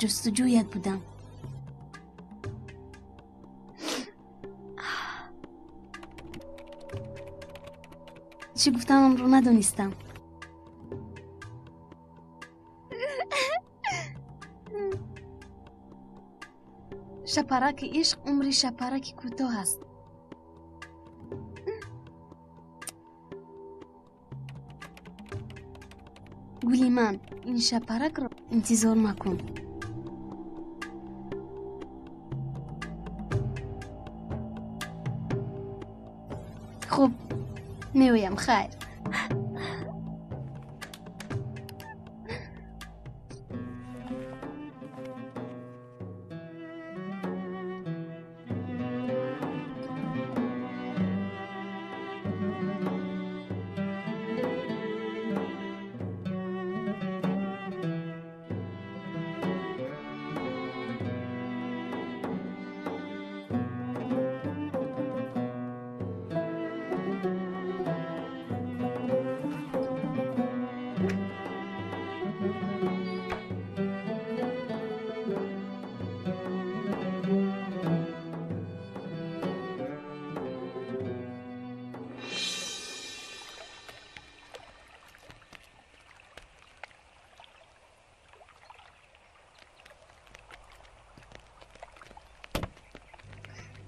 جستجویت بودم. چی گفتم آن رو ندانستم. شپرک عشق عمر شپرک کوتاه است. گولی من این شپرک را انتظار مکن. خب میویم. خیر.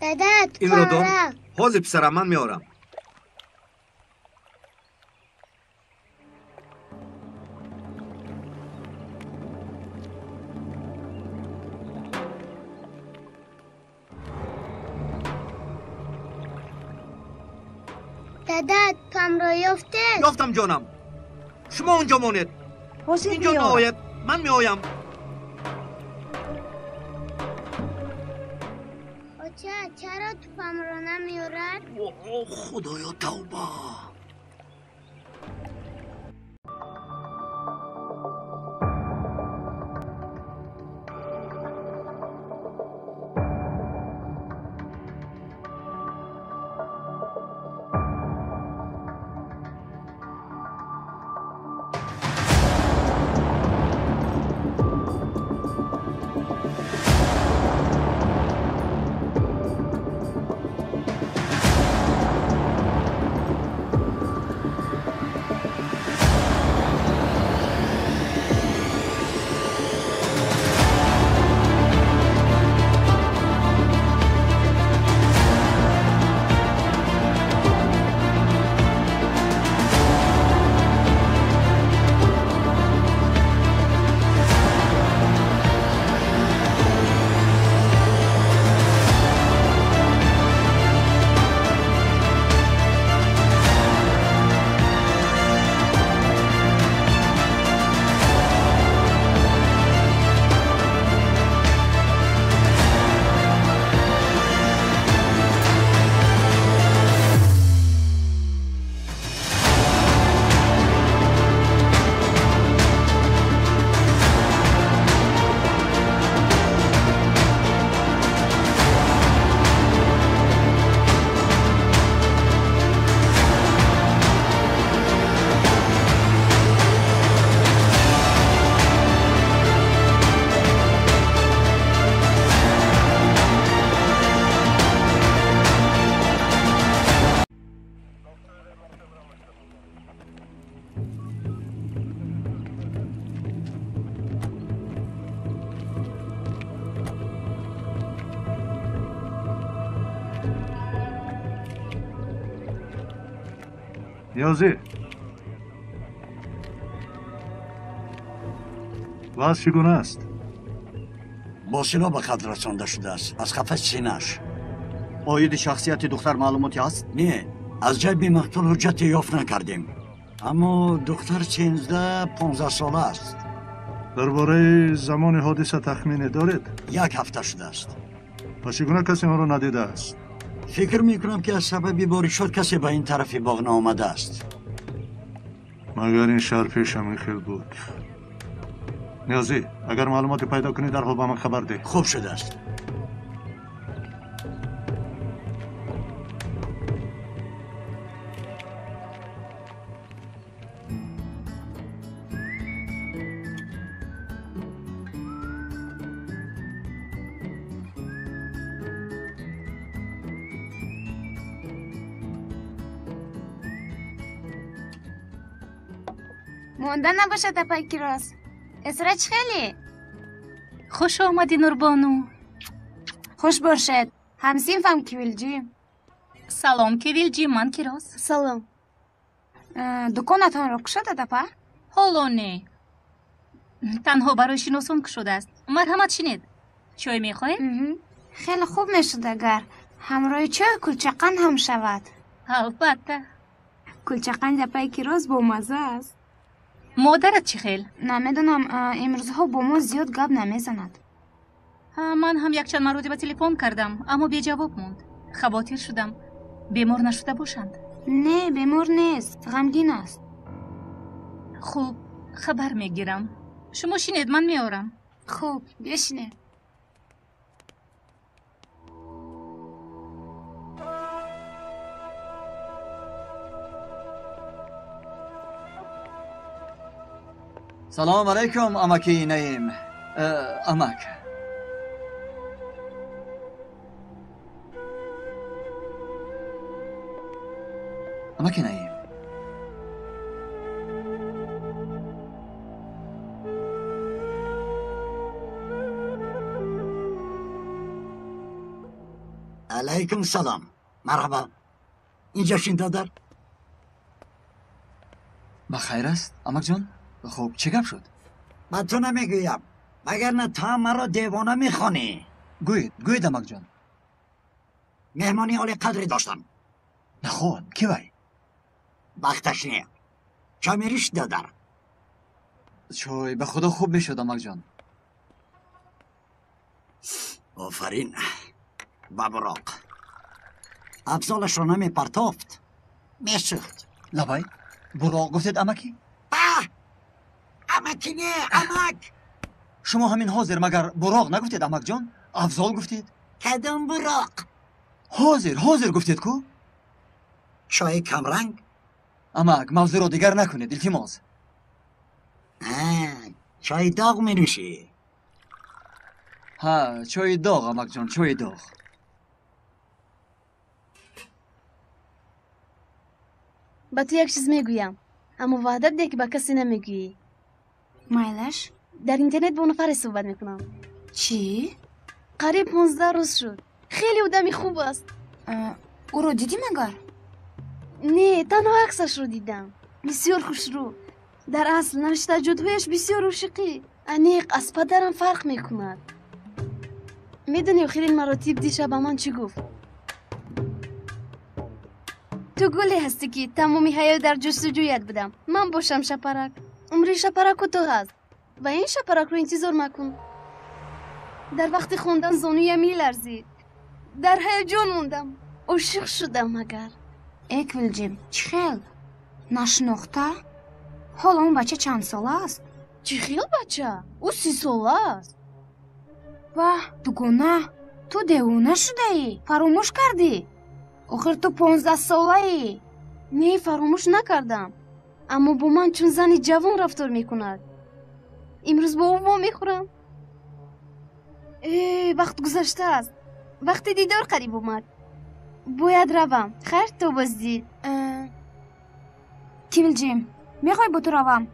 دادت این رو دار حاضر پسرم من میارم. دادت پام را یافته؟ یافتم جانم. شما اونجا مانید. اینجا نهایت من میآیم. چرا تو پام را نمیارد؟ خدایا توبه. نیازی وضع چگونه است؟ با سلاح به قتل رسانده شده است. از قفس سینه‌اش. آید شخصیت دختر معلوماتی هست؟ نه، از جای مقتول حجت یافت نکردیم، اما دختر 15 ساله است. درباره زمان حادثه تخمین دارید؟ 1 هفته شده است. پس چگونه کسی آن را ندیده است؟ فکر میکنم که از سبب باری شد کسی به این طرف باغ نآمده است. مگر این شهر پیشم میخیل بود. نیازی اگر معلوماتی پیدا کنی درحال به من خبر ده. خوب شده است. مانده نباشه تپای کراس. اسرچ خیلی خوش آمدی نوربانو. خوش باشد. همسین فهم کیویلجی. سلام کیویلجی، من کراس. سلام. دکانتان رو کشده تپا؟ حالا نه، تنها برای شناسان کشده است. مرحمت شنید. چای میخواهید؟ خیلی خوب میشد اگر همراه چای کلچقند هم شود. البته. کلچقند تپای کراس با مزه است. مادرت چی خیل؟ نمیدونم، امروزها با ما زیاد گپ نمیزند. من هم یک چند مرتبه تلفن کردم اما بی جواب موند. خباتیر شدم بیمار نشده باشند. نه بیمار نیست، غمگین است. خوب، خبر میگیرم. شما شینید، من میارم. خوب، بشینه. سلام علیکم امکی نعیم. امک امکی نعیم. علیکم سلام. مرحبا. اینجا شین دادر؟ بخیر است امک جان؟ خب چه گپ شد؟ من تو نمیگویم مگر نه تا مرا دیوانه میخوانی. گوید امک جان. مهمانی عالی قدری داشتم. نخون کی وای؟ وقتش نیم. چا میریش دادر؟ چای به خدا خوب میشد امک جان. آفرین. ببراق افضالش را نمی پرتافت میسوخت. لبای براق گفتید امکی؟ امکی نه، امک. شما همین حاضر مگر براق نگفتید امک جان؟ افضال گفتید؟ کدام براق؟ حاضر گفتید کو؟ چای کمرنگ؟ امک موضوع را دیگر نکنید التماس. چای داغ می نوشی؟ ها چای داغ امک جان، چای داغ. با تو یک چیز میگویم اما وعدت ده که با کسی نمیگویی. مایلش؟ در اینترنت با نفر صحبت میکنم. چی؟ قریب 15 روز شد. خیلی آدمی خوب است. او رو دیدی مگر؟ نه، تنها عکسش رو دیدم. بسیار خوش رو. در اصل نوشته جدویش بسیار عاشقی. انیق از پدرم فرق میکند. میدونی آخرین مراتب دیشب به من چی گفت؟ تو گلی هستی که تمامی حیات در جستجویت بودم. من باشم شپرک. عمری شپرک و تو هست و این شپرک رو انتظار مکن. در وقت خوندن زانویم میلرزید. در هیجان موندم. عاشق شدم مگر. اکویلجیم چی خیل؟ نشناخته؟ حالا اون بچه چند ساله است؟ چی خیل بچه؟ او 30 ساله است. دوگونه تو دیوانه شده ای؟ فراموش کردی؟ آخر تو 15 ساله ای؟ نه، فراموش نکردم، اما با من چون زنی جوان رفتار میکند. امروز با او میخورم. وقت گذشته است. وقت دیدار قریب اومد. باید روم. خیر تو بازدید. کیویلجیم میخوای با تو روم؟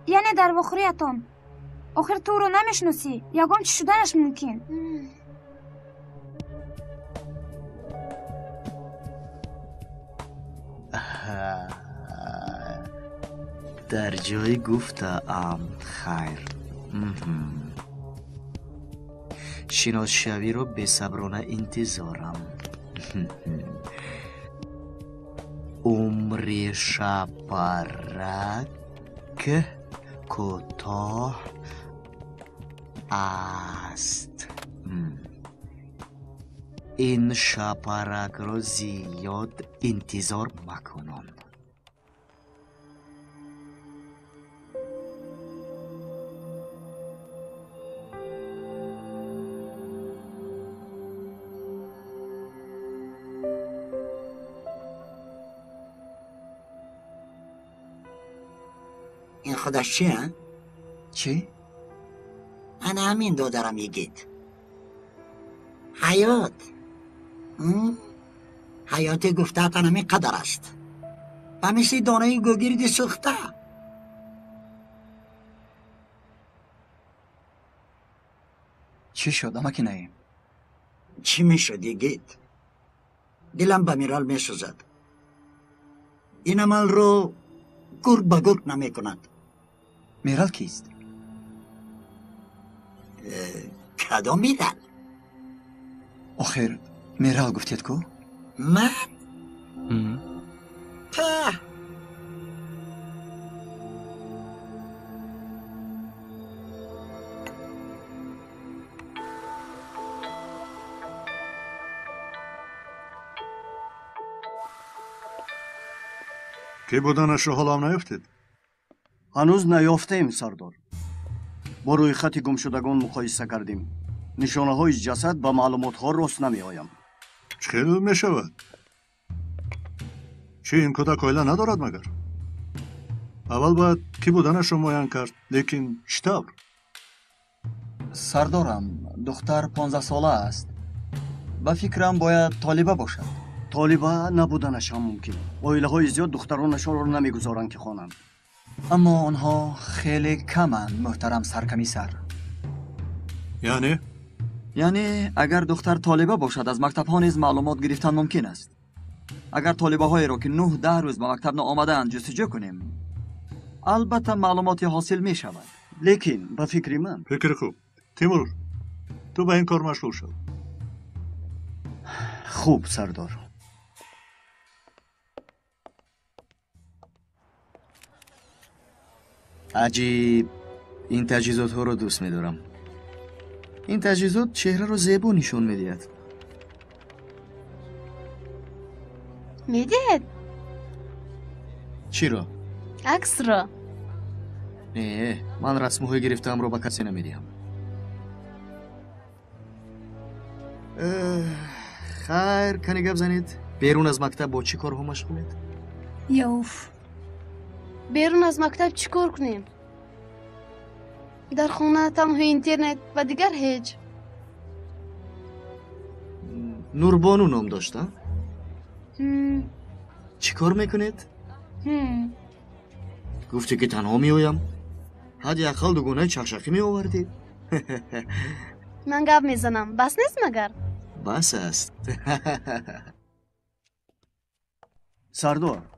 یعنی در واخوریتان آخر تو رو نمیشناسی. یگان چی شدنش ممکن؟ در جای گفتم خیر. شناس شوی رو به صبرانه انتظارم. عمر شپرک کوتاه است. این شپرک رو زیاد انتظار مکنند. این خودش چیه؟ چی؟ انا همین دو دارم یگید. حیات حیات گفته تنمی قدر است و مثل دانه گوگیرد سخته چی شد اما که نیم؟ چی میشه دیگید؟ دلم به میرال میسوزد. این عمل رو گرگ به گرگ نمی کند. میرال کیست؟ کدام میرال؟ آخر میرال گفتید کو؟ من؟ ته کی بودنش رو حالا هم نیفتید؟ هنوز نیافتیم سردار. با روی خط گم شدگان مقایسه کردیم. نشانه های جسد با معلومات ها راست نمی آیم. چخیل می شود؟ چی این کودک اویله ندارد مگر؟ اول باید کی بودنش رو معین کرد، لیکن چطور؟ سردارم دختر 15 ساله است. با فکرم باید طالبه باشد. طالبه نبودنش هم ممکن. اویله های زیاد دخترانشان رو نمی گذارند که خوانند. اما آنها خیلی کمند محترم سرکمیسر. یعنی اگر دختر طالبه باشد از مکتب ها نیز معلومات گرفتن ممکن است. اگر طالبه هایی را که 9-10 روز به مکتب آمدند جستجو کنیم البته معلوماتی حاصل می شود. لیکن به فکر من فکر خوب. تیمور تو به این کار مشغول شد. خوب سردار. عجیب. این تجهیزات ها رو دوست می‌دارم. این تجهیزات چهره رو زیبا نشون میدهد. میدید؟ چی را؟ عکس را. نه من رسم‌های گرفتم رو به کسی نمیدیم. خیر کنی گپ زنید. بیرون از مکتب با چی کارها مشغولید؟ یوف. بیرون از مکتب چی کار کنیم؟ در خونه تنها اینترنت و دیگر هیچ. نوربانو نام داشتم. چی کار میکنید؟ گفتی که تنها میایم. حدی اقل دوگونه چخشخی می آوردید. من گپ میزنم. بس نیست مگر؟ بس است. سردار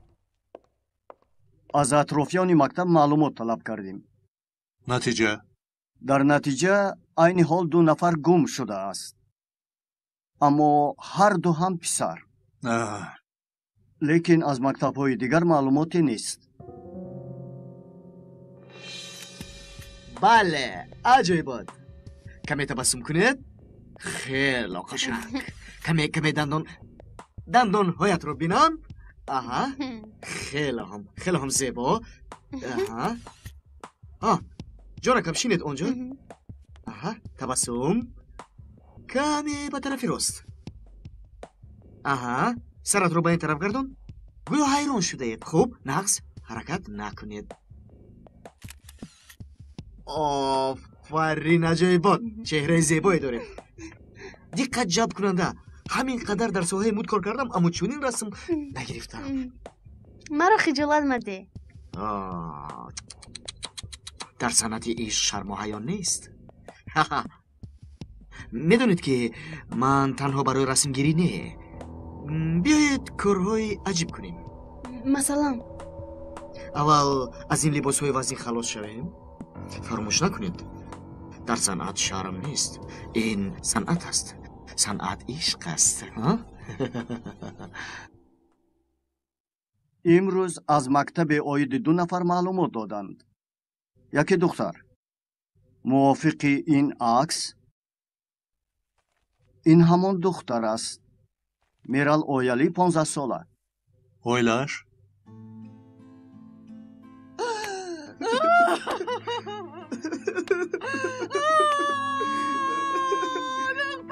از اطرافیان مکتب معلومات طلب کردیم. نتیجه؟ در نتیجه عین حال 2 نفر گم شده است. اما هر دو هم پسر. لیکن از مکتب های دیگر معلوماتی نیست. بله عجیبات. کمی تبسم کنید. خیلی قشنگ. کمی دندان هایت رو بینم. آها خیلی هم زیبا. جانکم شینید اونجا. تبسم کمی به طرف راست. سرت رو به این طرف گردون. گویا حیران شده اید. خوب نقص حرکت نکنید. آفرین عجیبات. چهره زیبایی داره. دقت جلب کننده. همین قدر در ساحه مود کار کردم اما چونین رسم نگرفتم. مرا خجالت مده. در صنعت عشق شرم و حیا نیست. میدونید که من تنها برای رسم گیری نه. بیایید کارهای عجیب کنیم. مثلا اول از این لباس های وزین خلاص شویم. فراموش نکنید در صنعت شرم نیست. این صنعت است. صنعت عشق است. امروز از مکتب عاید 2 نفر معلومات دادند. یکی دختر. موافق این عکس؟ این همان دختر است. میرال اویلی 15 ساله. اویلش؟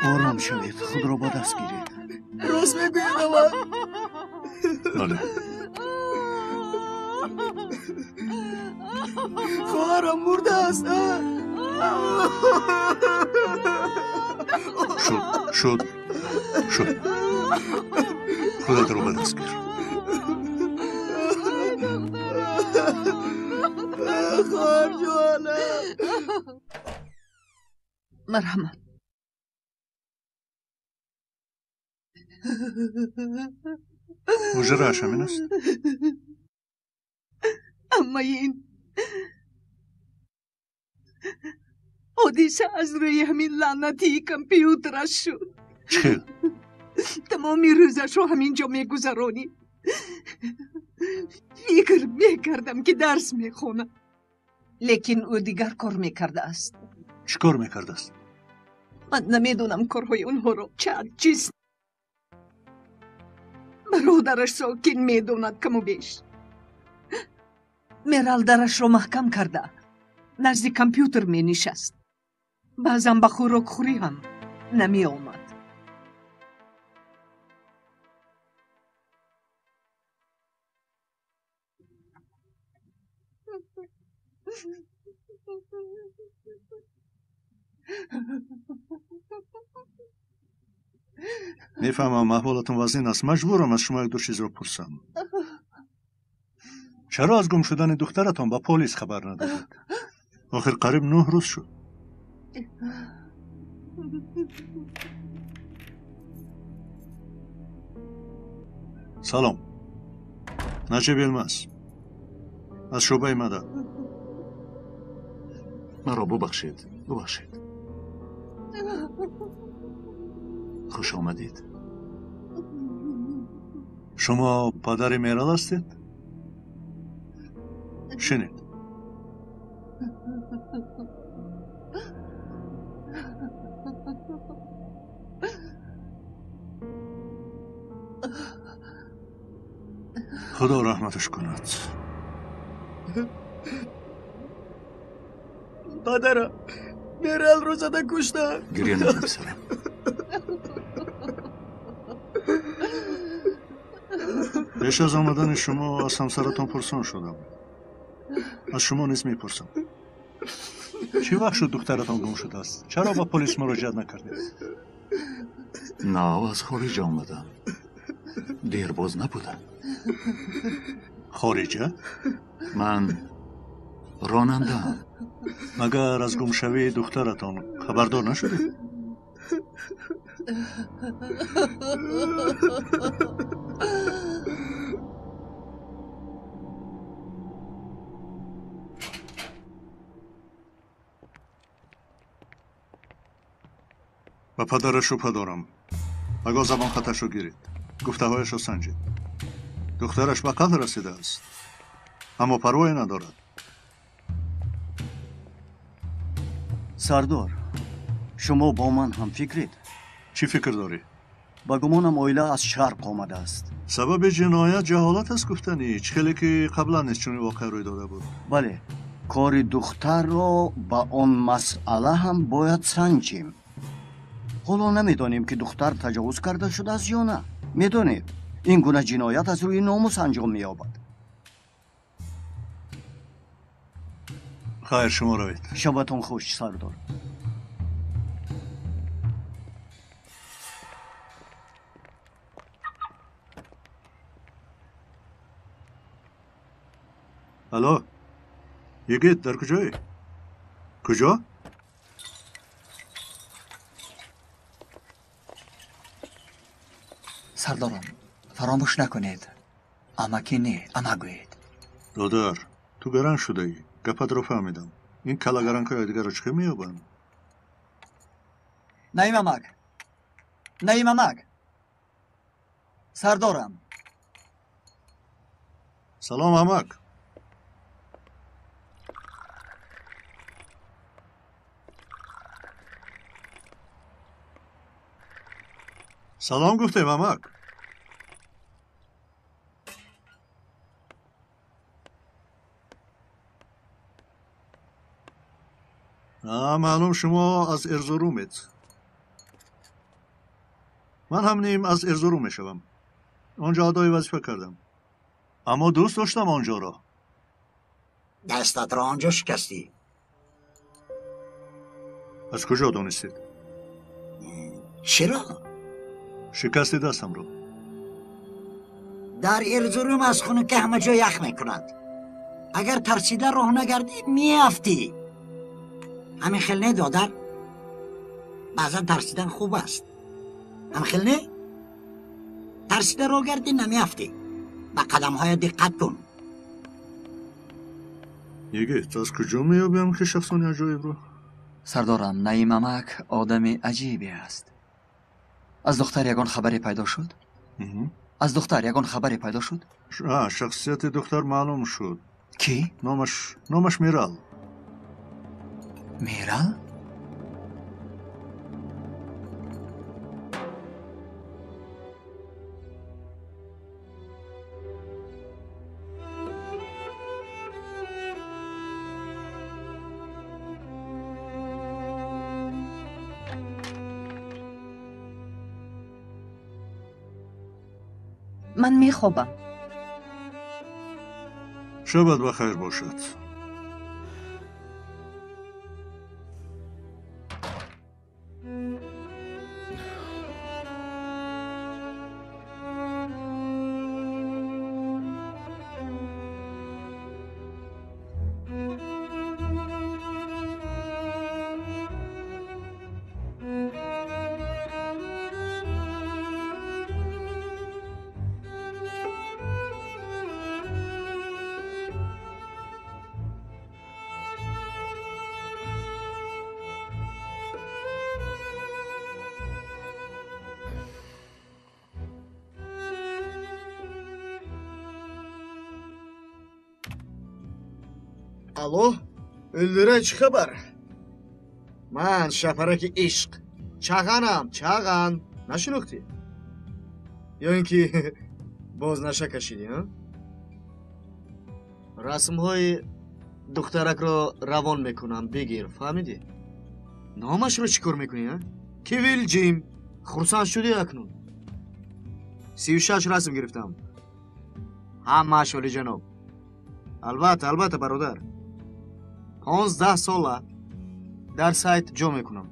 آرام شوید. خود را با دست گیرید. راست میگوید اما. بله. خواهرم مرده است. شد خودت رو به دست گیر. خواهر جوانم. مرحمت مجرش همین است. اما این حادثه از روی همین لعنتی کامپیوترش شد. چه؟ تمامی روزش رو همینجا میگذرانی. فکر میکردم که درس میخونه، لیکن او دیگر کار میکرده است. چی کار میکرده است؟ من نمیدونم کارهای اونها رو چیست. برادرش ساکن میدوند کم و بیش. میرال درش رو محکم کرده، نزد کامپیوتر می نشست. بعضم به خوراک خوری هم نمی آمد. میفهمم احوالتون وزین است. مجبورم از شما یک دو چیز رو پرسم. چرا از گم شدن دخترتان با پلیس خبر ندادید؟ آخر قریب 9 روز شد. سلام، نجیب یلمز از شعبه مدد. مرا ببخشید. خوش آمدید. شما پدر میرال هستید؟ شنید. خدا رحمتش کند. پدرم میرال رو زده کشتن. گریه نکن پسرم. پیش از آمدن شما از همسرتان پرسان شدم. از شما نیز میپرسم. چی وقت شد دخترتان گم شده است؟ چرا با پلیس مراجعه نکردید؟ نه، از خارج آمدم. دیر باز نبودم. خارجه؟ من راننده‌ام. مگر از گمشوی دخترتان خبردار نشدید؟ و پدرش رو پدارم. اگه زبان خطش رو گیرید، گفته هایش رو سنجید. دخترش به قتل رسیده است، اما پروایی ندارد. سردار، شما با من هم فکرید؟ چی فکر داری؟ با گمانم اویله از شرق آمده است. سبب جنایت جهالت است گفتنی. خیلی که قبلا نیست چونی واقع روی داده بود. بله، کار دختر رو با اون مسئله هم باید سنجیم. حالا نمیدانیم که دختر تجاوز کرده شده است یا نه. میدونید این گونه جنایت از روی ناموس انجام می‌یابد. خیر، شما روید. شبتون خوش سردار. الو یگید، در کجایی؟ کجا؟ سردارم فراموش نکنید. امکی نه، اما گوید. دادر، تو گران شده ای. گپت رو فهمیدم. این کلاگرانکای دیگر رو چه میابن؟ نیم امک. سردارم. سلام امک. سلام گفتم امک. معلوم شما از ارزرومید. من هم نیم از ارزروم میشوم. آنجا ادای وظیفه کردم، اما دوست داشتم آنجا را. دستت را آنجا شکستی؟ از کجا دانستید؟ چرا؟ شکستی دستم رو. در ارزروم از خونه که همه جا یخ میکند. اگر ترسیده راه نگردی میافتی. همین خیل نه دادر؟ بعضا ترسیدن خوب است. همین خیل نه؟ ترسیده رو گردی نمیافتی. به قدم های دقت کن. یگیت از کجا میابیم که شخصان عجایب رو؟ سردارم، نعیم امک آدم عجیبی است. از دختر یگان خبری پیدا شد؟ از دختر یگان خبری پیدا شد؟ شخصیت دختر معلوم شد. کی؟ نامش میرال. میرال؟ من میخوابم. شبت بخیر باشد. алло, Эльвира, чӣ хабар? Ман шапараки ишқ. Чағанам, чаған. Нашинохтӣ? Ё ин ки боз наша кашидӣ, а? Расмҳои духтаракро равон мекунам, бигир, фаҳмидӣ? Номашро чӣ кор мекунӣ, а? Кивил ҷим, хурсанд шудӣ акнун. 36 расм гирифтам. Ҳамааш олиҷаноб. Албатта, бародар. 15 сола дар сайт ҷо мекунам.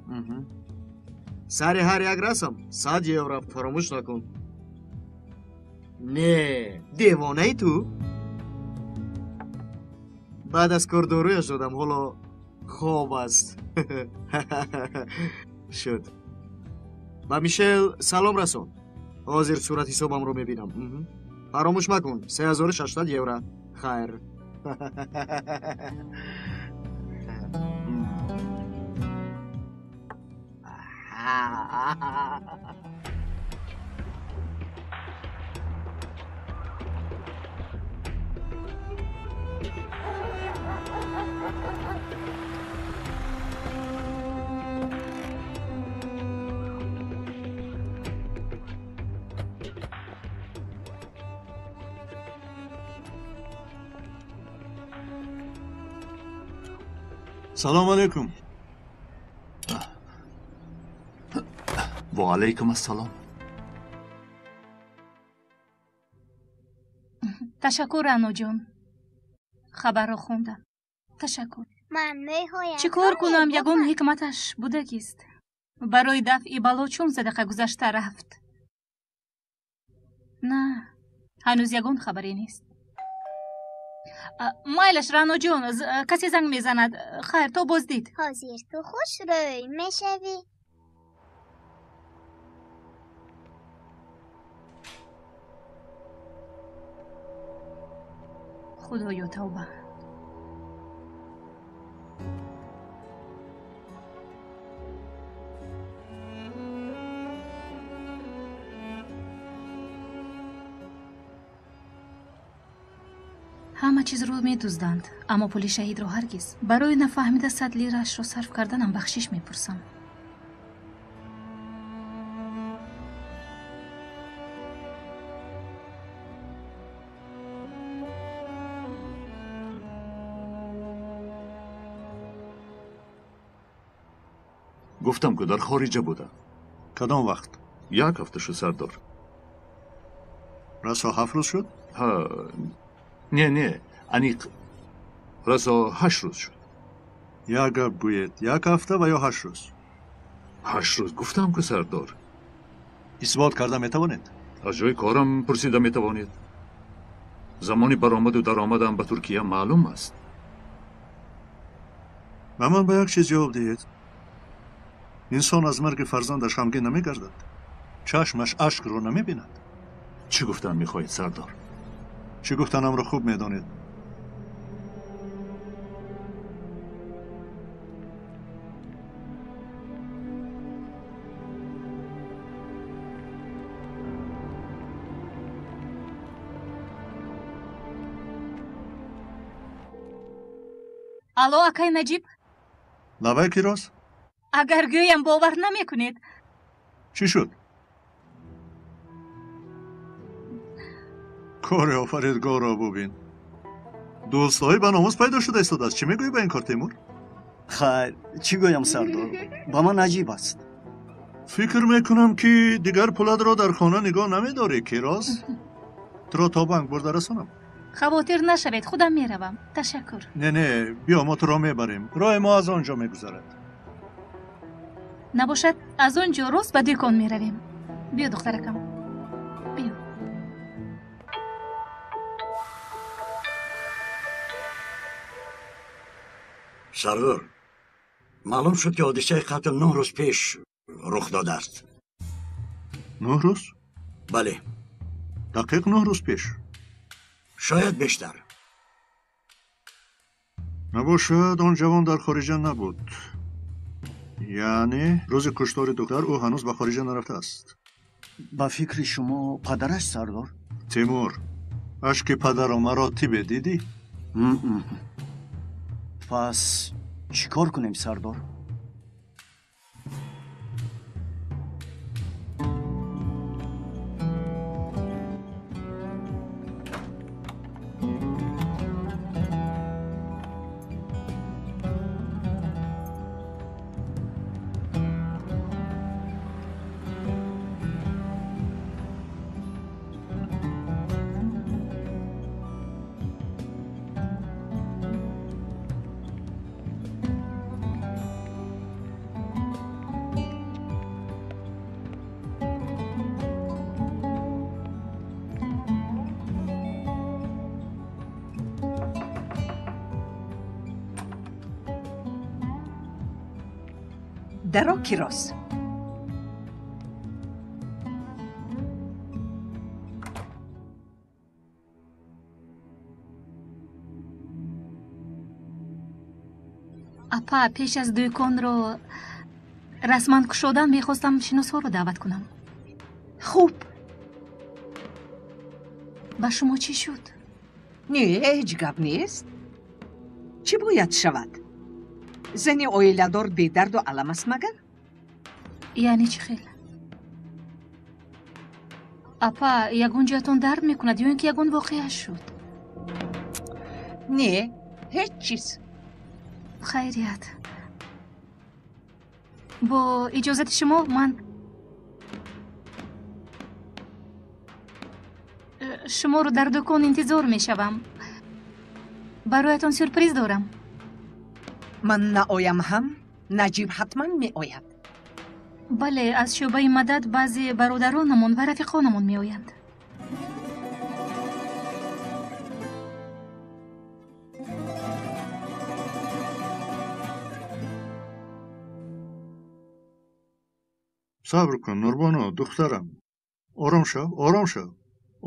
Сари ҳар як расм 100 евро, фаромӯш накун. Не, девонаи ту? баъд аз кор доруяш додам, ҳоло хоб аст. шуд. ба Мишел салом расон. ҳозир сурат ҳисобамро мебинам. фаромӯш макун, 3600 евро. хайр. سلام علیکم. و علیکم السلام. تشکر رانو جان. خبر رو خوندم. تشکر. من میخوایم چی کار کنم؟ یگان حکمتش بودگیست. برای دفع بلا چون صدقه گذشته رفت. نه، هنوز یگان خبری نیست. مایلش رانو جان، کسی زنگ میزند. خیر، تو بازدید. حاضر تو خوش روی میشوی. خدایا توبه. همه چیز رو می‌دزدند، اما پول شهید رو هرگز. برای نفهمیده 100 لیرش رو صرف کردنم بخشش میپرسم. گفتم که در خارجه بوده. کدام وقت؟ 1 هفته شد سردار. راسا 7 روز شد؟ ها نه انیق راسا 8 روز شد. یا گپ گوید 1 هفته و یا 8 روز؟ 8 روز گفتم که سردار. اثبات کرده میتوانید؟ از جای کارم پرسیده میتوانید. زمانی برآمد و درآمدم به ترکیه معلوم است. و من به یک چیز جواب دهید. انسان از مرگ فرزندش غمگین نمیگردد. چشمش اشک رو نمیبیند. چی گفتن میخواهید سردار؟ چی گفتنم رو خوب میدانید. алло акай наҷиб лавай кирос агар гӯям бовар намекунед чӣ шуд кори офаридгоҳро бубин дӯстои ба номус пайдо шуда истодааст чӣ мегӯӣ ба ин кор тимур хайр чӣ гӯям сардор ба ман аҷиб аст фикр мекунам ки дигар пулатро дар хона нигоҳ намедорӣ кирос туро то банк бурда расонам хавотир нашавед худам меравам ташаккур не биё мо туро мебарем роҳи мо аз он ҷо мегузарад набошад аз он ҷо рост ба дӯкон меравем биё духтаракам биё сардор маълум шуд ки ҳодисаи қатл 9 рӯз пеш рух додааст 9 рӯз бале дақиқ 9 рӯз пеш шояд бештар набошад он ҷавон дар хориҷа набуд яъне рӯзи куштори духтар ӯ ҳанӯз ба хориҷа нарафтааст ба фикри шумо падараш сардор тимур ашки падару маро тибе дидӣ пас чӣ кор кунем сардор даро кирос апа пеш аз дӯконро расман кушодан мехостам шиносҳоро даъват кунам хуб ба шумо чӣ шуд не ҳеҷ гап нест чӣ бояд шавад зани оиладор бедарду алам аст магар яъне чӣ хел апа ягон ҷоятон дард мекунад ё ин ки ягон воқеа шуд не ҳеҷ чиз хайрият бо иҷозати шумо ман шуморо дар дӯкон интизор мешавам бароятон сюрприз дорам ман наоям ҳам наҷиб ҳатман меояд бале аз шӯъбаи мадад баъзе бародаронамон ва рафиқонамон меоянд сабр кун нурбоно духтарам ором шав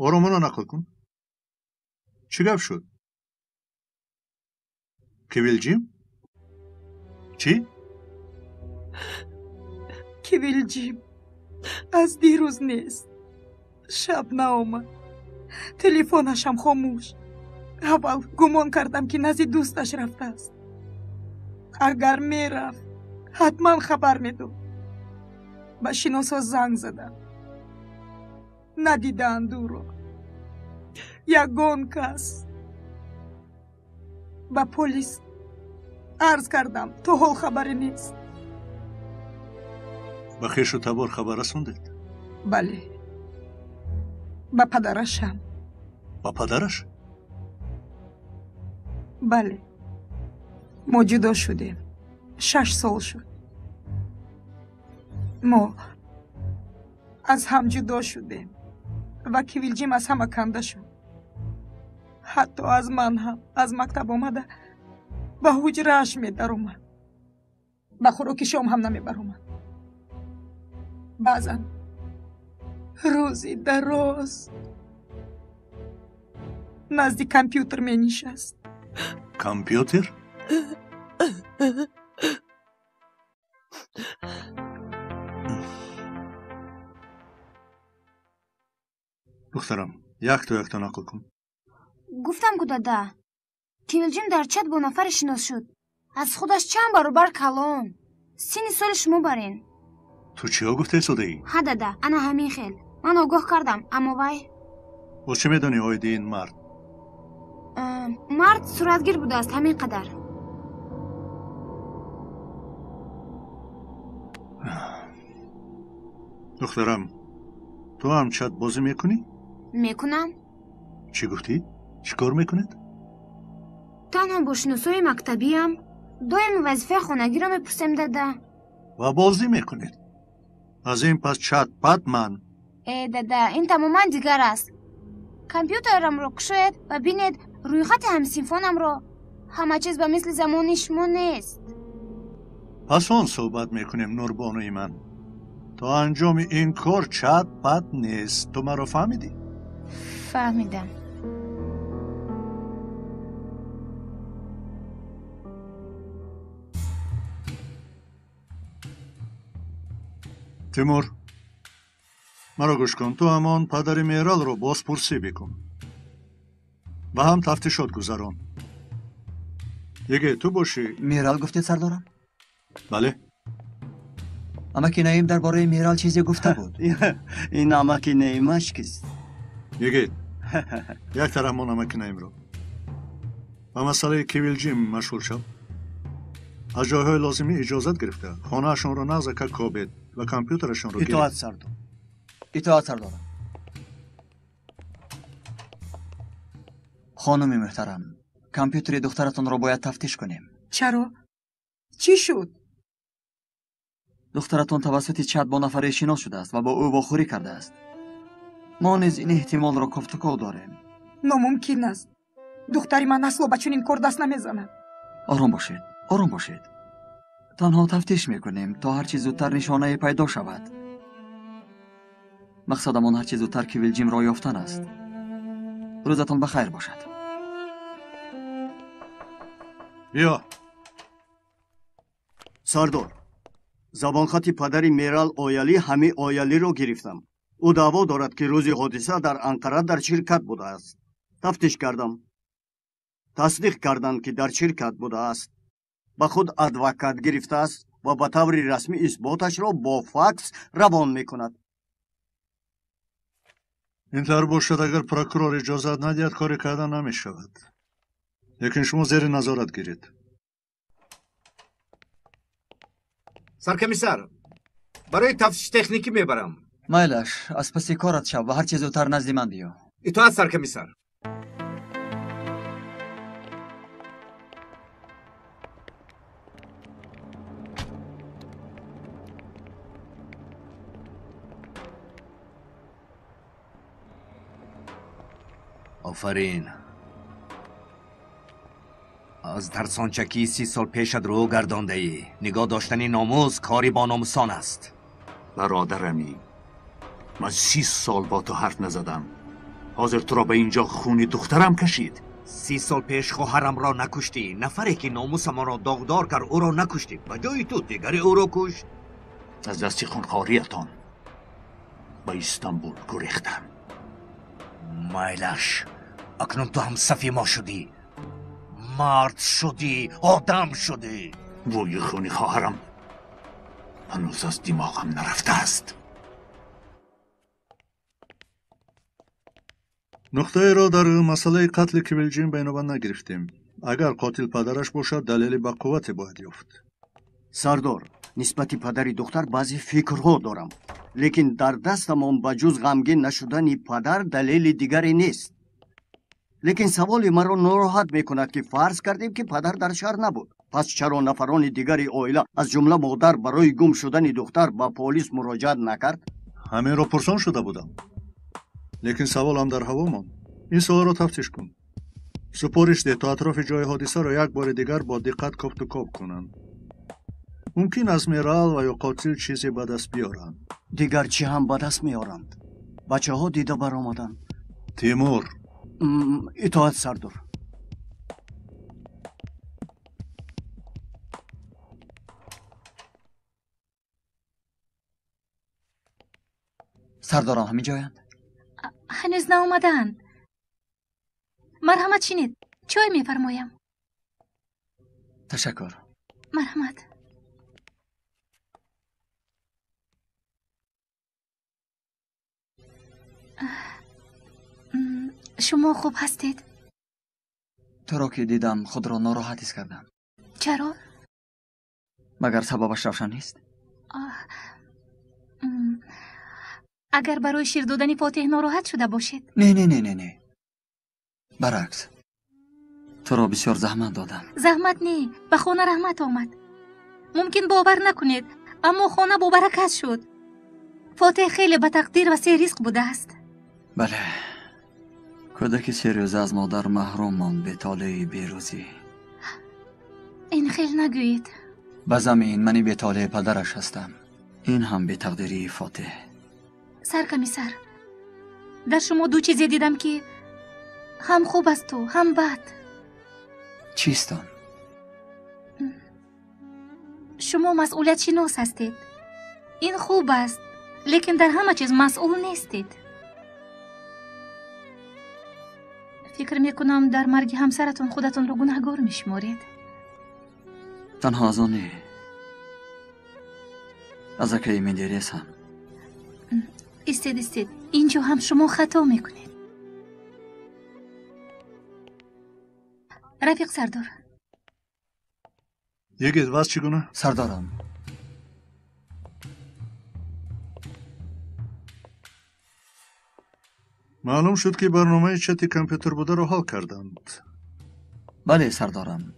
оромона нақл кун чӣ гап шуд кивилҷим чӣ кивилҷим аз дирӯз нест шаб наомад телефонашам хомӯш аввал гумон кардам ки назди дӯсташ рафтааст агар мерафт ҳатман хабар медод ба шиносҳо занг задам надидаанд ӯро ягон кас ба полис арз кардам то ҳол хабаре нест ба хешу табор хабар расондед бале ба падарашам ба падараш бале мо ҷудо шудем 6 сол шуд мо аз ҳам ҷудо шудем ва кивилҷим аз ҳама канда шуд ҳатто аз ман ҳам аз мактаб омада ба ҳуҷрааш медаромад ба хӯроки шом ҳам намебаромад баъзан рӯзи дароз назди компютер менишаст. Компьютер? دخترم یک تو یک تا نقل کن. گفتم کو دادا کیولجیم дар чат бо нафаре шинос шуд. аз худаш чанд баробар калон. синни соли шумо барин. تو چیا گفته صدایی؟ ها دادا انا همین خیل. من آگاه کردم اما وای و چه میدونی آیدی این مرد؟ مرد صورتگیر بوده است همین قدر. دخترم تو هم چت بازی میکنی؟ میکنم. چی گفتی؟ چی کار میکنید؟ تنها با شناسای مکتبیم دایم وظیفه خانگی را میپرسیم دادا. و بازی میکنید؟ از این پس چت پد من؟ دادا این تماما دیگر است. کامپیوترم رو کشید و بینید روی خط همسینفونم رو همه چیز به مثل زمان شما نیست. پس آن صحبت میکنیم نوربانوی من. تا انجام این کار چت پد نیست. تو مرا فهمیدی؟ فهمیدم. تیمور مرا گوش کن. تو همان پدر میرال رو بازپرسی بکن و هم تفتیشات گذران. یکی تو باشی. میرال گفته سردارم؟ بله. اماکی نعیم درباره میرال چیزی گفته بود. این اماکی نعیمش کیست؟ یکی یک طرف من اماکی نعیم رو و مسئله کیویلجیم مشغول شد. از جایهای لازمی اجازت گرفته. خانه اشون رو نزد که کابید و کامپیوترشون رو اطاعت سردار. اطاعت سردارم. خانم محترم کامپیوتر دخترتون رو باید تفتیش کنیم. چرا؟ چی شد؟ دخترتون توسط چت با نفره شناس شده است و با او واخوری کرده است. ما نیز این احتمال را کفتکو داریم. ناممکن است. دختری من اصلا با چنین کار دست نمیزند. آرام باشید. آرام باشید. تنها تفتیش میکنیم تا هرچی زودتر نشانه پیدا شود. مقصدمان هرچی زودتر کیویلجیم را یافتن است. روزتان بخیر باشد. بیا. سردار زبانخط پدری میرال اویالی همه اویالی رو گرفتم. او دعوا دارد که روز حادثه در انقره در شرکت بوده است. تفتیش کردم. تصدیق کردند که در شرکت بوده است. با خود ادوکات گرفته است و به طور رسمی اثباتش را با فاکس روان میکند. اینطور باشد اگر پروکورور اجازت ندهد کاری کردن نمیشود. لیکن شما زیر نظارت گیرید. سرکمیسر برای تفتیش تکنیکی میبرم. مایلش از پسی کارت شو و هر چیز زودتر نزد من بیا. اطاعت سرکمیسر. آفرین. از ترسانچکی 30 سال پیشت رو گردانده ای. نگاه داشتنی ناموس کاری با ناموسان است. برادرمی من 30 سال با تو حرف نزدم. حاضر تو را به اینجا خونی دخترم کشید. 30 سال پیش خواهرم را نکشتی. نفری که ناموس ما را داغدار کرد او را نکشتی. به جای تو دیگری او را کشت. از دستی خونخواریتان به استانبول گریختم. مایلش اکنون تو هم صفی ما شدی. مرد شدی. آدم شدی. بوی خونی خواهرم هنوز از دماغم نرفته است. نقطه را در مسئله قتل کیویلجیم بینابند نگرفتیم. اگر قاتل پدرش باشد دلیل با قوت باید یافت. سردار نسبت پدری دختر بعضی فکرها دارم. لیکن در دستمان بجز غمگین نشدن پدر دلیل دیگری نیست. لیکن سوال مرا ناراحت میکند که فرض کردیم که پدر در شهر نبود. پس چرا نفران دیگری عائله از جمله مادر برای گم شدن دختر با پلیس مراجعت نکرد؟ همین را پرسان شده بودم. لیکن سوال هم در هوا ماند. این سوال را تفتیش کن. سپارش ده تا اطراف جای حادثه را یک بار دیگر با دقت کاپ و کاپ کنند. ممکن است میرال و یا قاتل چیزی به دست بیارند. دیگر چی هم به دست میارند؟ بچه ها دیده برآمدند. تیمور اطاعت سردار. سرداران همین جایند؟ هنوز ناآمدند. مرحمت شنید. چای میفرمایم. تشکر. مرحمت. شما خوب هستید؟ تو را که دیدم خود را ناراحت حس کردم. چرا؟ مگر سببش روشن نیست؟ اگر برای شیر دادن فاتح ناراحت شده باشید. نه. برعکس. تو را بسیار زحمت دادم. زحمت نه، به خانه رحمت آمد. ممکن باور نکنید اما خانه با برکت شد. فاتح خیلی به تقدیر و سه رزق بوده است. بله. کودکی 3 روزه از مادر محروم ماند به طالع بیروزی. این خیلی نگویید. به زمین منی به طالع پدرش هستم. این هم به تقدیری فاتح. سرکمیسر، در شما دو چیزی دیدم که هم خوب است و هم بد. چیستان؟ شما مسئولیت شناس هستید. این خوب است، لیکن در همه چیز مسئول نیستید. فکر میکنم در مرگ همسرتون خودتون رو گناهگار میشمارید. تنها از آنی از اکی میدیریسم. استید اینجا هم شما خطا میکنید. رفیق سردار. یکی واس چگونه؟ سردارم. معلوم شد که برنامه چت کامپیوتر بوده را حل کردند. بله سردارم.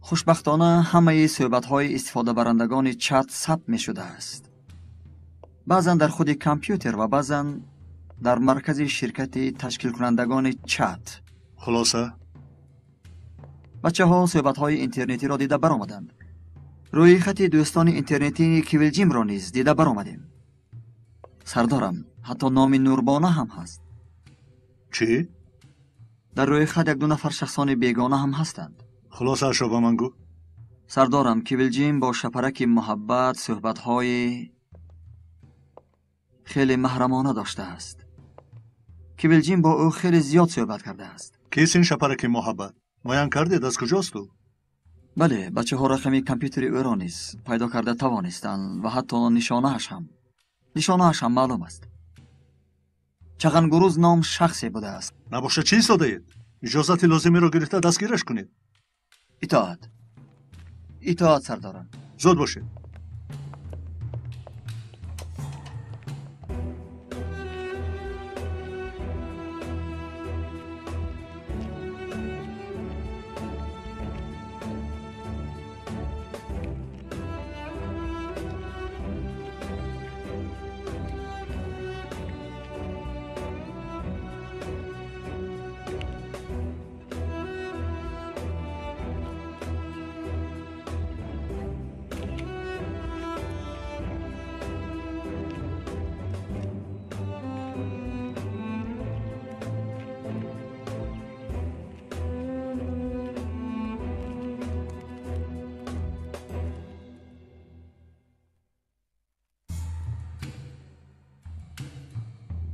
خوشبختانه همه صحبت‌های استفاده برندگان چت ثبت می شده است. بعضا در خود کامپیوتر و بعضا در مرکز شرکت تشکیل کنندگان چت. خلاصه بچه ها صحبت‌های اینترنتی را دیده برآمدند. روی خط دوستان اینترنتی کیولجیم را نیز دیده برآمدیم. سردارم، حتی نام نوربانه هم هست. چی؟ در روی خط 1-2 نفر شخصان بیگانه هم هستند. خلاصه اشو به من گو. سردارم، کیولجیم با شپرک محبت صحبت‌های خیلی محرمانه داشته است. کیولجیم با او خیلی زیاد صحبت کرده است. کیست این شپرک محبت؟ مایان کردید از کجاست او؟ بله، بچه ها رقم کامپیوتر او را نیز پیدا کرده توانستند و حتی نشانه‌اش هم معلوم است. چغنگروز نام شخصی بوده است. نباشه چی ایستاده اید؟ اجازت لازمی را گرفته دستگیرش کنید. اطاعت سردارم. زود باشید.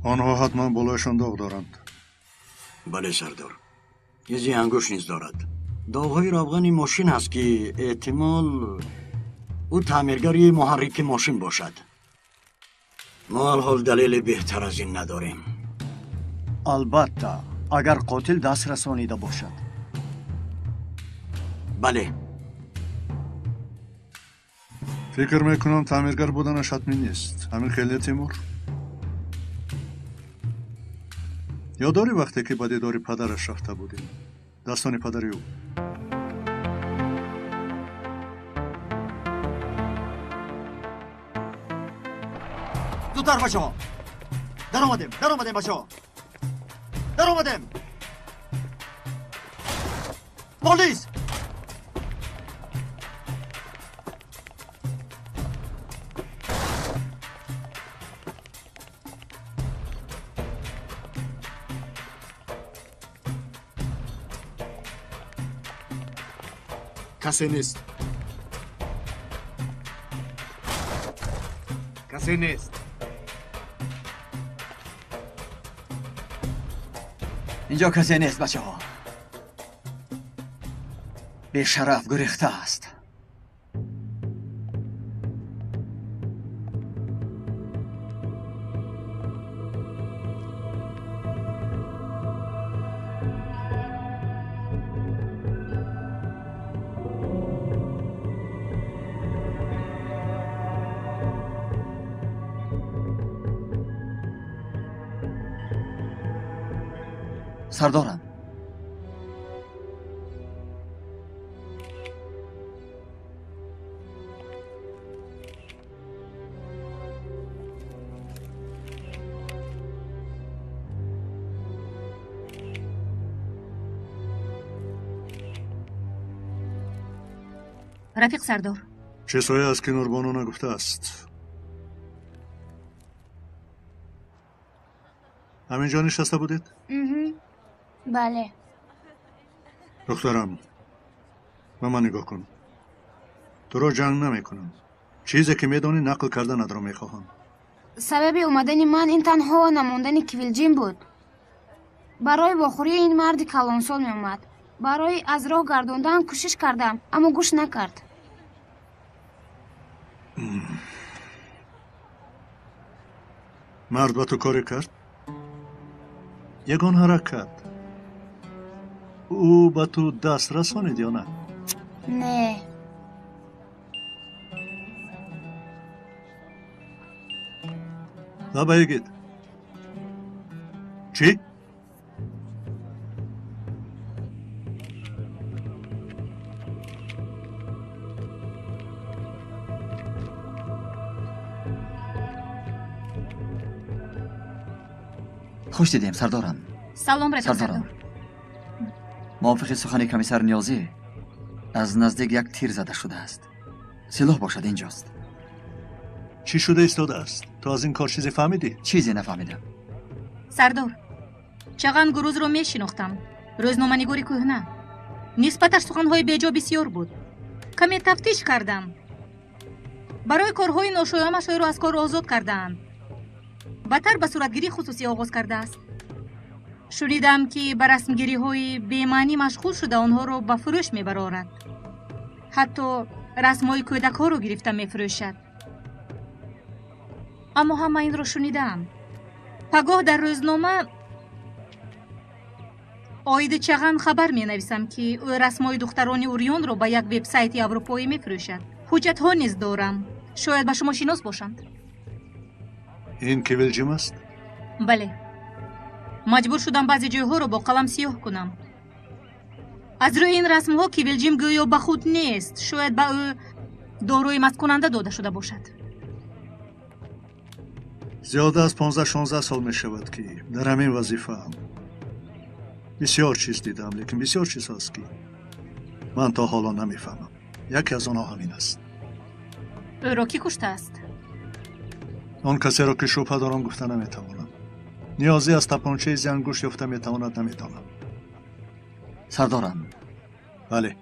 آنها حتما بالایشان داغ دارند. بله سردار. یه انگوش نیز دارد. داغ‌های روغن ماشین هست که احتمال او تعمیرگری محرک ماشین باشد. ما الحال دلیل بهتر از این نداریم. البته اگر قاتل دست رسانیده باشد. بله. فکر میکنم تعمیرگر بودنش حتمی نیست. همین خیلی تیمور. یاداری وقتی که به دیدار پدرش رفته بودیم. داستان پدری او. زودتر بچه ها. در آمدیم بچه ها. در آمدیم. پلیس. کسی نیست. کسی نیست. اینجا کسی نیست بچه ها. به شرف گریخته است. سردارم، رفیق سردار، چه سایه است که نوربانو نگفته است؟ همینجا نشسته بودید؟ بله. دخترم به من نگاه کن. تو را جنگ نمی کنم. چیزی که میدانی نقل کردن را میخواهم. سبب اومدن من این تنها نموندن کیولجیم بود. برای واخوری این مرد کلانسال می اومد. برای از راه گردوندن کوشش کردم اما گوش نکرد. مرد با تو کاری کرد؟ یگان حرکت او با تو دست رسانید یا نه؟ نه. بگید چی؟ خوش دیدیم سردارم. سلام رفیق سردار. موافق سخن کمیسر نیازی از نزدیک یک تیر زده شده است. سلاح باشد اینجاست. چی شده ایستاده است؟ تو از این کار چیزی فهمیدی؟ چیزی نفهمیدم. سردار، چغن گروز رو میشناختم. روزنامه‌نگاری کهنه. نسبتش سخنهای بیجا بسیار بود. کمی تفتیش کردم. برای کارهای ناشایانش او را از کار آزاد کردند. بدتر به صورتگیری خصوصی آغاز کرده است. شنیدم که به رسمگیری‌های بی‌معنی مشغول شده آنها را به فروش می‌برارد. حتی رسم‌های کودک‌ها را گرفته می‌فروشد. اما همه این را شنیدم. پگاه در روزنامه آید چغن خبر می‌نویسم که او رسم‌های دختران اوریون را به یک وبسایت اروپایی می‌فروشد. حجت‌ها نیز دارم. شاید به شما شناس باشند. این کیولجیم است؟ بله. مجبور شدم بعضی جایها رو با قلم سیاه کنم. از روی این رسم‌ها کیولجیم گویا به خود نیست. شاید به او داروی مست کننده داده شده باشد. زیاده از 15-16 سال می شود که در همین وظیفه هم بسیار چیز دیدم، لیکن بسیار چیز هست که من تا حالا نمیفهمم. یکی از آنها همین است. او را کی کشته است؟ آن کسی را که شبهه دارم گفته نمیتوانم. نیازی از تپانچه زنگوش یافته میتواند نمیتوانم. سردارم. بله.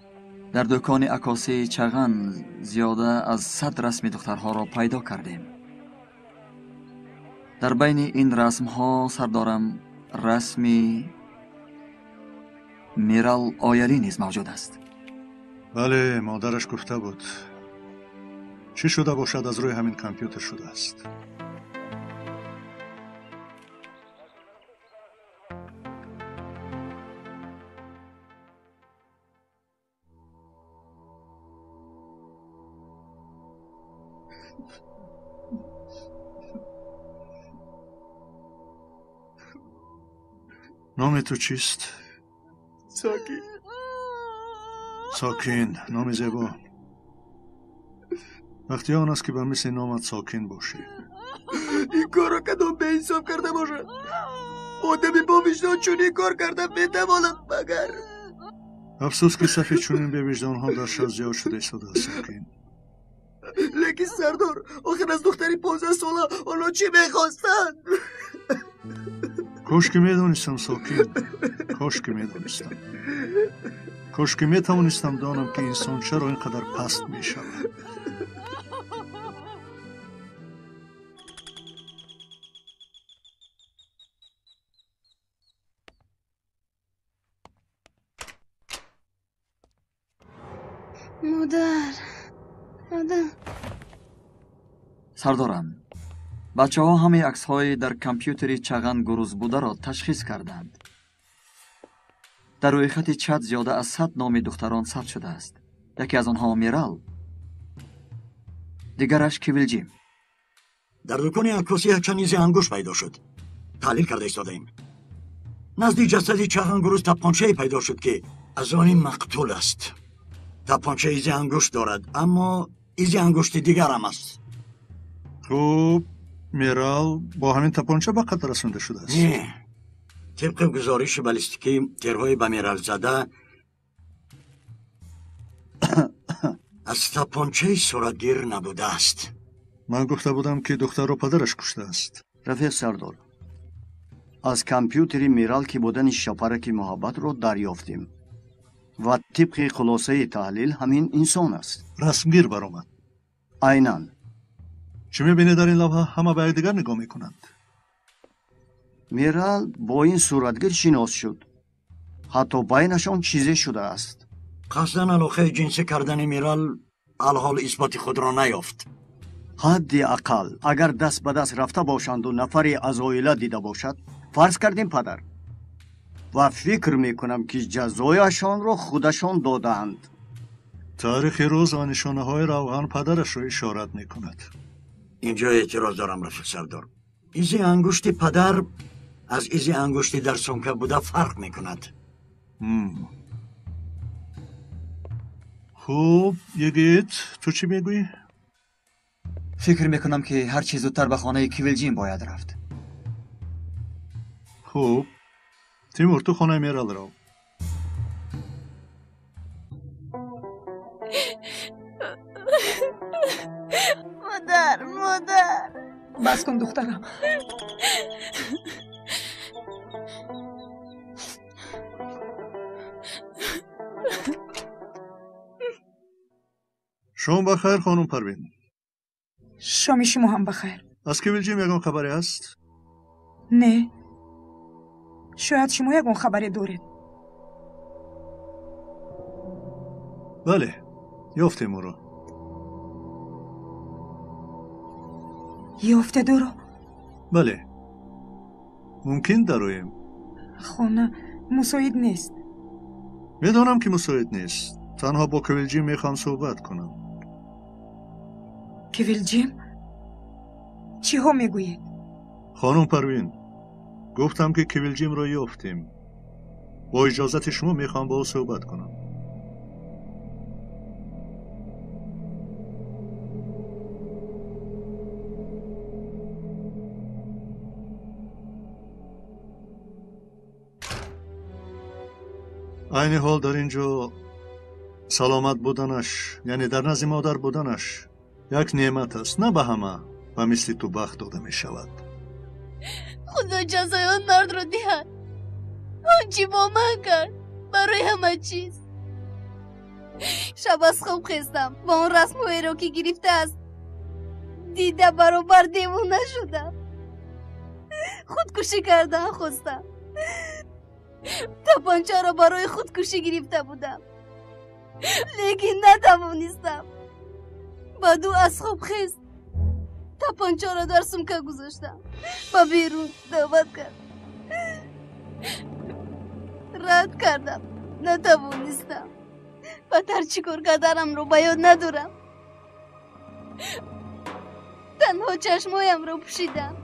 در دکان عکاسی چغن زیاده از 100 رسم دخترها را پیدا کردیم. در بین این رسمها سردارم رسمی میرال آیلی نیز موجود است. بله، مادرش گفته بود. چی شده باشد از روی همین کامپیوتر شده است. نام تو چیست؟ ساکین. ساکین، نام زیبا. وقتی آن است که به مثل نامت ساکین باشی. این کار را کدام به حساب کرده باشد؟ آدمی با وجدان چونین کار کرده میتواند مگر؟ افسوس که صفی چونین به وجدانها در شهر زیاد شده ایستاده است ساکین. لیکن سردار، آخر از دختری 15 ساله آنها چی میخواستند؟ کاش که میدونستم ساکین، کاش که میدونستم، کاش که میتوانستم دانم که انسان چرا اینقدر پست میشود. مادر سردارم، بچه ها همه عکس های در کامپیوتری چغن گروز بوده را تشخیص کردند. در روی خط چت زیاده از 100 نام دختران ثبت شده است. یکی از آنها میرال، دیگرش کیویلجیم. در دکان عکاسی یک چنیز انگشت پیدا شد. تحلیل کرده ایستادیم. نزدیک جسد چغن گروز تپانچه‌ای پیدا شد که از آن مقتول است. تپانچه ایزی انگشت دارد، اما ایزی انگشت دیگر هم است. خوب، میرال با همین تپانچه به قتل رسونده شده است. نه، طبق گزارش بالیستیکی تیرهای به میرال زده از تپانچه صورتگیر نبوده است. من گفته بودم که دختر رو پدرش کشته است. رفیق سردار، از کامپیوتری میرال که بودن شپرک محبت رو دریافتیم و طبق خلاصه تحلیل همین انسان است. رسمگیر برآمد. عیناً. چی میبینی در این لوحه؟ همه به یکدیگر نگاه میکنند. میرال با این صورتگیر شناس شد. حتی بینشان چیزی شده است. قصداً علاقه جنسی کردن میرال الحال اثبات خود را نیافت. حد اقل اگر دست به دست رفته باشند و نفری از عائله دیده باشد، فرض کردیم پدر، و فکر میکنم که جزایشان را خودشان دادند. تاریخ روز و نشانه های روغن پدرش را اشارت میکند. اینجا اعتراض دارم رفیق سردار. ایزی انگشت پدر از ایزی انگشتی در سمکه بوده فرق میکند. خوب، یگیت تو چی میگویی؟ فکر میکنم که هر چیز زودتر به خانه کیویلجیم باید رفت. خوب، تیمور تو خانه میرال رو. مادر بس کن دخترم. شام بخیر خانم پروین. شام شما هم بخیر. از کیویلجیم یگان خبری است؟ نه، شاید شما یگان خبری دارید. بله، یافتیم او را. یافته دارو؟ بله، ممکن درویم. خانه مساعد نیست. میدانم که مساعد نیست. تنها با کیویلجیم میخوام صحبت کنم. کیویلجیم؟ چی ها میگویید؟ خانم پروین، گفتم که کیویلجیم را یافتیم. با اجازت شما میخوام با او صحبت کنم. عین حال در اینجا سلامت بودنش، یعنی در نزد مادر بودنش یک نعمت است. نه به همه و مثل تو بخت داده می شود. خدا جزای آن مرد رو دهد. آنچی با من کرد برای همه چیز. شب از خواب خستم با اون رسم و ایرو که گرفته است دیده برابر دیوونه شدم. خودکشی کردن خواستم. تپانچه را برای خودکشی گرفته بودم، لیکن نتوانستم. بعدو از خواب خست تپانچه را در سمکه گذاشتم و بیرون دعوت کرد. رد کردم، نتوانستم. بدتر چیکار کردنم رو به یاد ندارم. تنها چشمایم رو پوشیدم.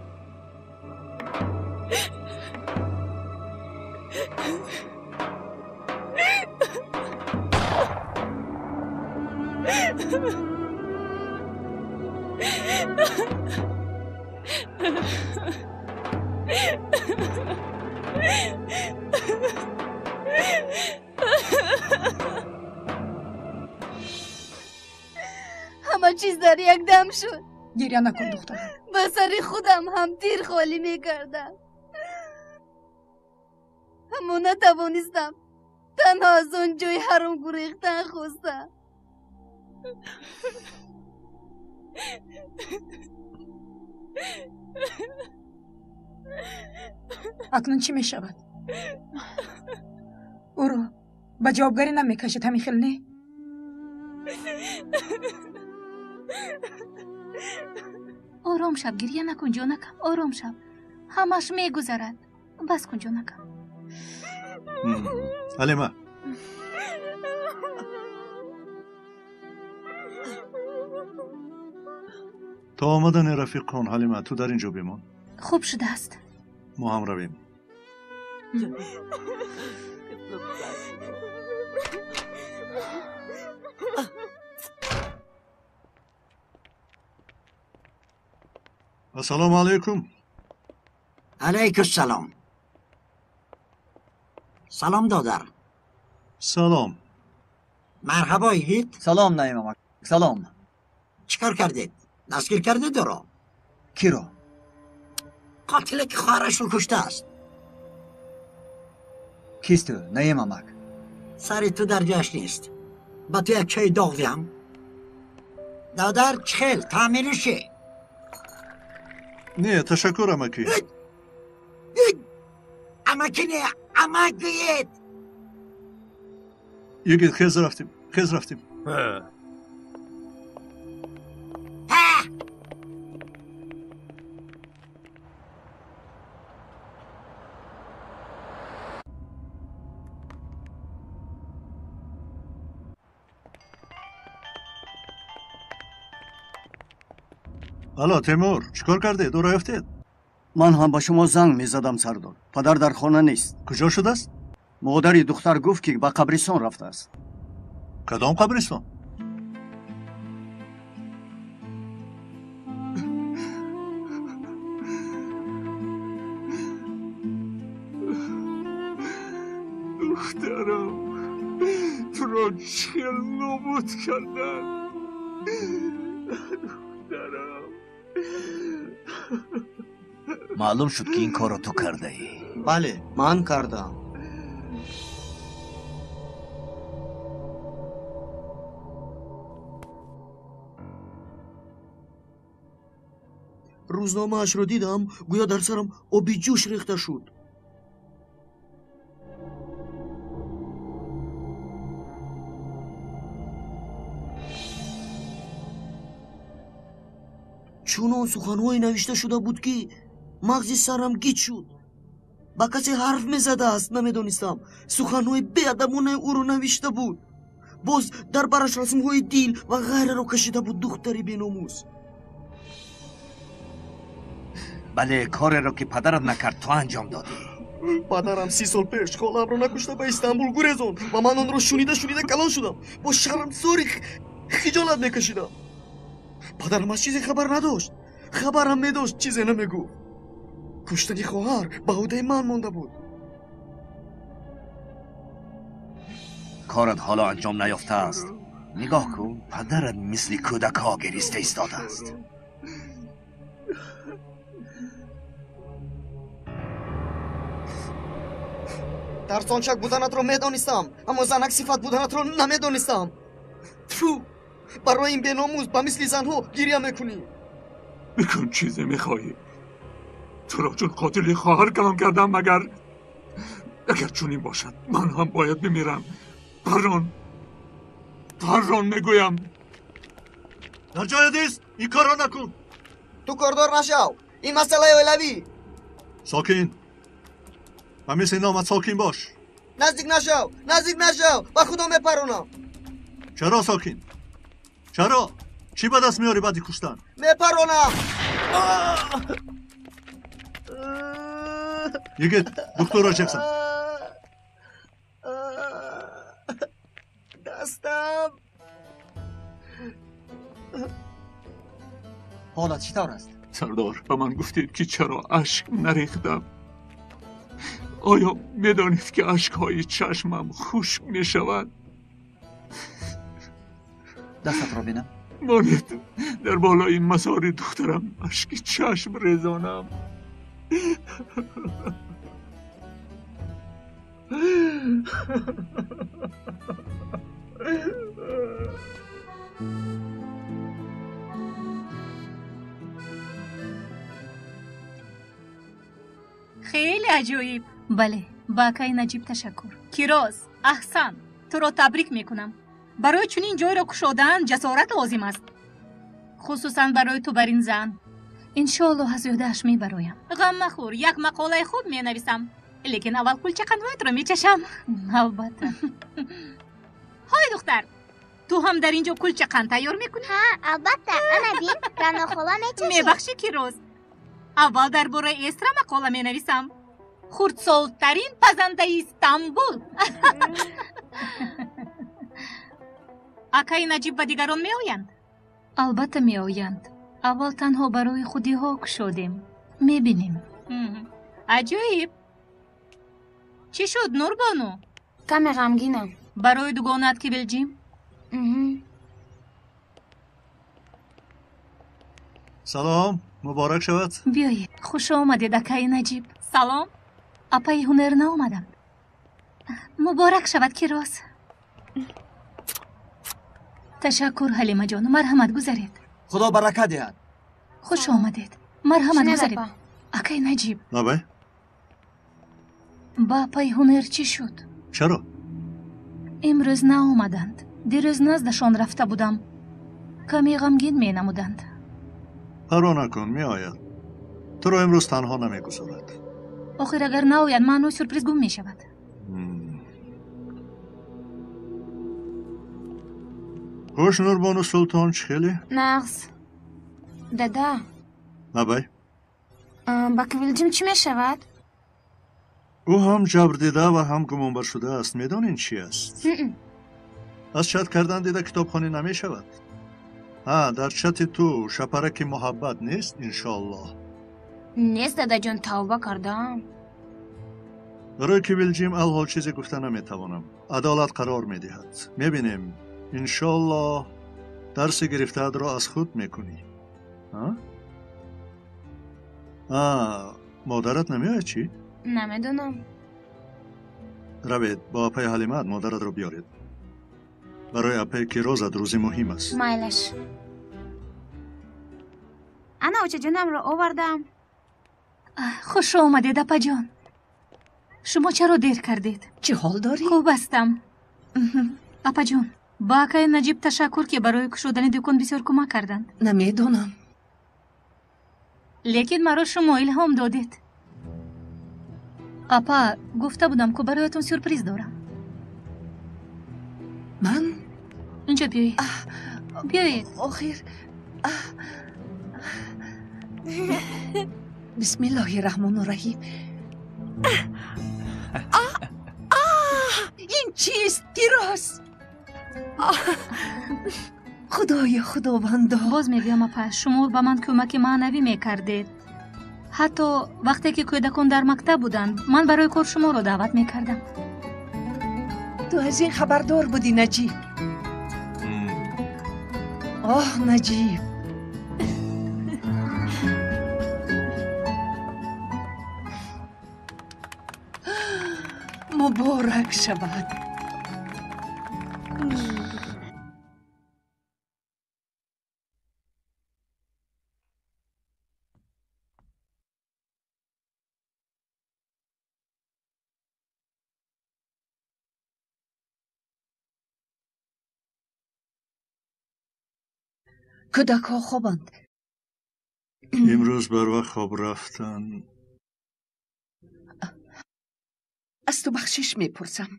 همه چیز در یک دم شد. گریه نکن دخترم. به سر خودم هم تیر خالی میکردم. اما نتوانستم. تنها از آن جای حرام گریختن خواستم. اکنون چی می شود؟ او رو به جوابگاری نمی کشید همین خیل نه؟ آرام شب، گریه نکن جانکم. آرام شب، همش می گذرد. بس کن جانکم. حلیمه تا آمدن رفیق کن. حلیمه تو در اینجا بمان. خوب شده است. ما هم رویم. السلام علیکم. علیکم السلام. سلام دادر. سلام. مرحبا ایوید. سلام نعیم امک. سلام. چیکار کردید؟ دستگیر کردید رو؟ کی رو؟ قاتلی که خواهرش رو کشته است. کیست تو نعیم امک؟ سری تو در جاش نیست. با تو یک چای داغ دیم. دادر چخیل تعمیرشی. نه تشکر امکی. امکی نه امک گوید. یگید خیز رفتیم. الو تیمور چیکار کرده؟ دو رفتید؟ من هم با شما زنگ میزدم سردار. پدر در خانه نیست. کجا شده است؟ مادری دختر گفت که به قبرستان رفته است. کدام قبرستان؟ دخترم تو را چل نابود کردن. دخترم معلوم شد که این کارو تو کرده ای. بله من کردم. روزنامه اش رو دیدم گویا در سرم آبی جوش ریخته شد. چون سخنهایی نوشته شده بود که مغز سرم گیج شد. با کسی حرف میزده است نمیدانستم. سخنهای بیادبانه او رو نوشته بود. باز در برش رسمهای دیل و غیره رو کشیده بود. دختری بیناموس. بله کار رو که پدرت نکرد تو انجام دادی. پدرم 30 سال پیش خالم رو نکشته به استانبول گریزون و من اون رو شنیده کلان شدم. با شرمساری خجالت میکشیدم. پدرم از چیزی خبر نداشت. خبرم میداشت چیزی نمیگو. کشتن خواهر به عهده من مانده بود. کارت حالا انجام نیافته است. نگاه کن پدرت مثل کودک ها گریسته ایستاده است. ترسانچک بودنت رو میدانستم اما زنک صفت بودنت رو نمیدانستم. تو برای این بیناموز با مثل زنها گریه میکنی. بکن چیزی میخواهی. تو را چون قاتل خواهر کلام کردم مگر اگر چون این باشد من هم باید بمیرم. پران میگویم در جای دیست این کار را نکن. تو کاردار نشو. این مسئله اولوی. ساکین و مثل نامت ساکین باش. نزدیک نشو با خدا میپرونم. چرا ساکین؟ چرا؟ چی به دست میاری بعدی کشتن؟ میپرونم. یگید دکتر را چکسن. دستم. حالت چطور است؟ سردار به من گفتید که چرا اشک نریختم. آیا میدانید که اشکهای چشمم خشک میشود؟ دستت را بینم. مانید در بالای مزار دخترم اشک چشم ریزانم. خیلی عجیب. بله، با آقای نجیب تشکر. کیروز، احسن. تو را تبریک میکنم. برای چنین جای را گشودن جسارت لازم است. خصوصا برای تو بر این زن. انشالله از یادش میبرایم. غم مخور، یک مقاله خوب مینویسم. لیکن اول کلچه قنوات را میچشم. البته. های دختر، تو هم در اینجا کلچه قند تیار میکنی؟ ها البته. انا بین رانوخولا میچشم. میبخشی کیروز. اول درباره استرا مقاله مینویسم. خردسال‌ترین پزنده استانبول. آقای نجیب و دیگران میآیند؟ البته میآیند. اول تنها برای خودی ها شدیم. میبینیم. عجیب. چی شد نوربانو؟ کمی غمگینم. برای دوگانت که بلجیم؟ سلام، مبارک شود. بیایید. خوش آمدید آقای نجیب. سلام. اپای هنر نآمدند. مبارک شود کیروز. تشکر حلیمه جان. مرحمت گذارید. خدا برکت دهد. خوش آمدید. مرحمت گذارید. آقای نجیب. نبای؟ با پای هنر چی شد؟ چرا؟ امروز نآمدند. دیروز نزدشان رفته بودم. کمی غمگین می نمودند. پروا نکن، می آید. تو رو امروز تنها نمیگذارد. آخر اگر نآید معنی سورپریز گم می شود. خوش نوربانو سلطان چخیلی؟ نقص دادا. نبای؟ با کویلجیم چی می شود؟ او هم جبر دیده و هم گمانبر شده است. میدانین چی است؟ از چت کردن دیده کتابخوانی نمی شود. در چت تو شپرک محبت نیست انشالله. نیست دادا جان، توبه کردم. برای کویلجیم الحال چیزی گفته نمیتوانم. عدالت قرار میدهد. میبینیم انشالله درس گرفته را از خود میکنی. مادرت نمیاد چی؟ نمیدونم. روید با اپای حلیمت مادرت رو بیارید. برای اپای کیروزت روزی مهم است. مایلش. انا اوچه جانم رو آوردم. خوش آمدید اپا جان. شما چرا دیر کردید؟ چه حال داری؟ خوب هستم. اپا جان، با آقای نجیب تشکر که برای گشودن دکان بسیار کمک کردند. نمیدونم. لیکن مرا شما الهام دادید. اپا گفته بودم که برایتون سورپریز دارم. من؟ اینجا بیایید. بیایید. آخر بسم الله الرحمن الرحیم. این چیست کیروز؟ خدایا خداوندا. باز میگم اپا شما به من کمک معنوی میکردید. حتی وقتی که کودکان در مکتب بودند من برای کار شما رو دعوت میکردم. تو از این خبردار بودی نجیب؟ نجیب. مبارک شود. کودک ها خوابند. امروز بر وقت خواب رفتن. از تو بخشش میپرسم.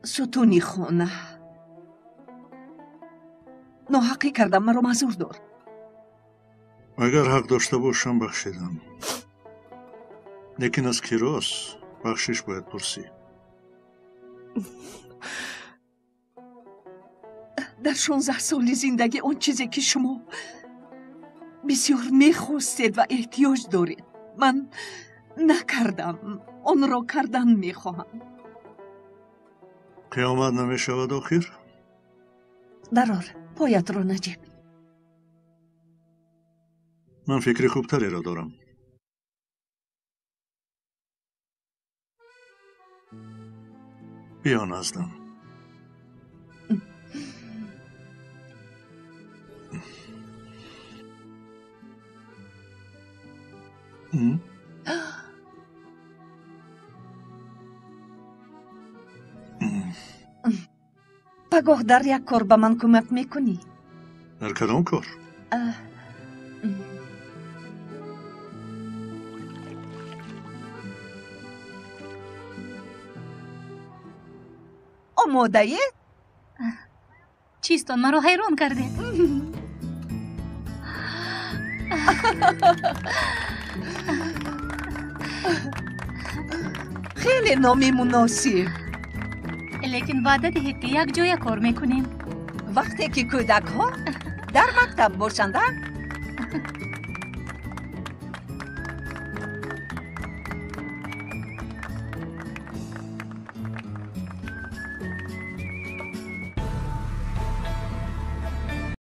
ستونی خانه ناحقی کردم، مرا معذور دار. اگر حق داشته باشم بخشیدم، لیکن از کیروز بخشش باید پرسی. در 16 سال زندگی اون چیزی که شما بسیار میخواستید و احتیاج دارید من نکردم، آن را کردن میخواهم. قیامت نمیشود آخر؟ درار پایت را نجیب. من فکر خوبتری را دارم. بیا نازلم. پگاه در یک کار به من کمک میکنی؟ در کدام کار؟ آماده ای؟ چیستان مرا حیران کرده. خیلی نامی مناسب. لیکن وعده دهید که یک جای کار میکنیم. وقتی که کودک ها در مکتب باشند